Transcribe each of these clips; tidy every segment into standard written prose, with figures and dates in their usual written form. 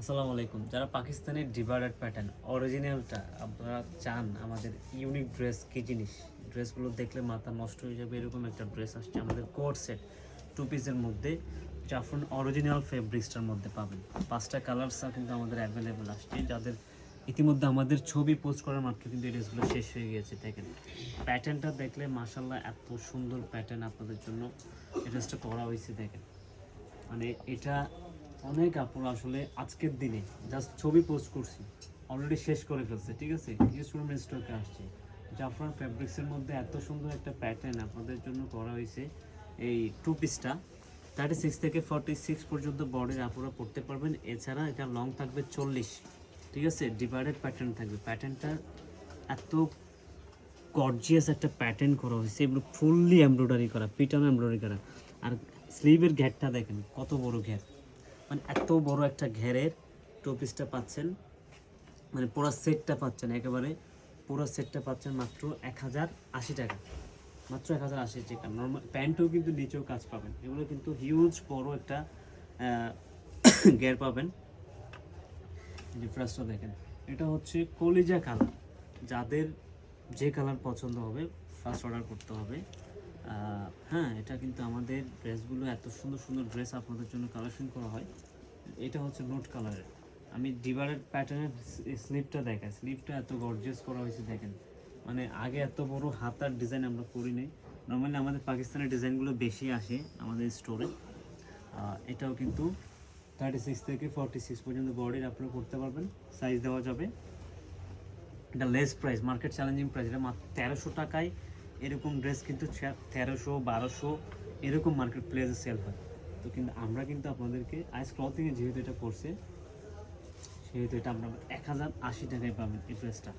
আসসালামু আলাইকুম। যারা পাকিস্তানের ডিভাইডার প্যাটার্ন অরিজিনালটা আপনারা চান, আমাদের ইউনিক ড্রেস কী জিনিস, ড্রেসগুলো দেখলে মাথা নষ্ট হয়ে যাবে এরকম একটা ড্রেস আসছে আমাদের কোট সেট টু পিসের মধ্যে, জাফরান অরিজিনাল ফেব্রিক্সটার মধ্যে পাবেন। 5টা কালারসা কিন্তু আমাদের অ্যাভেলেবেল আসছে, যাদের ইতিমধ্যে আমাদের ছবি পোস্ট করার মাত্র কিন্তু এই ড্রেসগুলো শেষ হয়ে গিয়েছে। দেখেন প্যাটার্নটা দেখলে মাশাআল্লাহ এত সুন্দর প্যাটার্ন আপনাদের জন্য এই ড্রেসটা করা হয়েছে। দেখেন মানে এটা অনেক আপুরা আসলে আজকের দিনে জাস্ট ছবি পোস্ট করছি, অলরেডি শেষ করে ফেলছে। ঠিক আছে, ইনস্টলমেন্ট স্টকে আসছে। জাফরান ফ্যাব্রিক্সের মধ্যে এত সুন্দর একটা প্যাটার্ন আপনাদের জন্য করা হয়েছে। এই টু পিসটা 36 থেকে 46 পর্যন্ত বডির আপুরা পড়তে পারবেন। এছাড়া এটা লং থাকবে 40। ঠিক আছে, ডিভাইডেড প্যাটার্ন থাকবে। প্যাটার্নটা এত গর্জিয়াস একটা প্যাটার্ন করা হয়েছে, এগুলো ফুললি এমব্রয়ডারি করা, পিটানো এমব্রয়ডারি করা। আর স্লিভের ঘেরটা দেখেন কত বড় ঘের, মানে এত বড় একটা ঘেরের টু পিসটা পাচ্ছেন, মানে পুরো সেটটা পাচ্ছেন, একেবারে পুরো সেটটা পাচ্ছেন মাত্র 1080 টাকা। মাত্র 1080 টাকা। নর্মাল প্যান্টও কিন্তু নিচেও কাজ পাবেন। এগুলো কিন্তু হিউজ বড় একটা ঘের পাবেন। ডিফারেন্সটা দেখেন, এটা হচ্ছে কলিজা কালার। যাদের যে কালার পছন্দ হবে ফার্স্ট অর্ডার করতে হবে। হ্যাঁ, এটা কিন্তু আমাদের ড্রেসগুলো এত সুন্দর সুন্দর ড্রেস আপনাদের জন্য কালেকশন করা হয়। এটা হচ্ছে নোট কালারের। আমি ডিভাইডেড প্যাটার্নের স্লিপটা দেখাই, স্লিপটা এত গর্জিয়াস করা হয়েছে দেখেন। মানে আগে এত বড় হাতার ডিজাইন আমরা করি নাই। নর্মালি আমাদের পাকিস্তানের ডিজাইনগুলো বেশি আসে আমাদের স্টোরে। এটাও কিন্তু 36 থেকে 46 পর্যন্ত বডির আপনারা করতে পারবেন, সাইজ দেওয়া যাবে। এটা less price, market challenging price. এটা মাত্র 1300 টাকায় এরকম ড্রেস কিন্তু 1300 1200 এরকম মার্কেট প্লেসে সেল হয়। তো কিন্তু আমরা কিন্তু আপনাদেরকে আইস ক্লথিংয়ে যেহেতু এটা করছে, সেহেতু এটা আপনারা 1080 টাকায় পাবেন। এই ড্রেসটা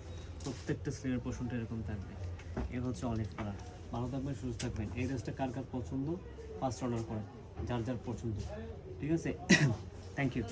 প্রত্যেকটা স্লিভের পোর্শনটা এরকম থাকবে। এ হচ্ছে অলিভ কালার। ভালো থাকবেন, সুস্থ থাকবেন। এই ড্রেসটা কার কার পছন্দ ফার্স্ট অর্ডার করেন, যার যার পছন্দ। ঠিক আছে, থ্যাংক ইউ।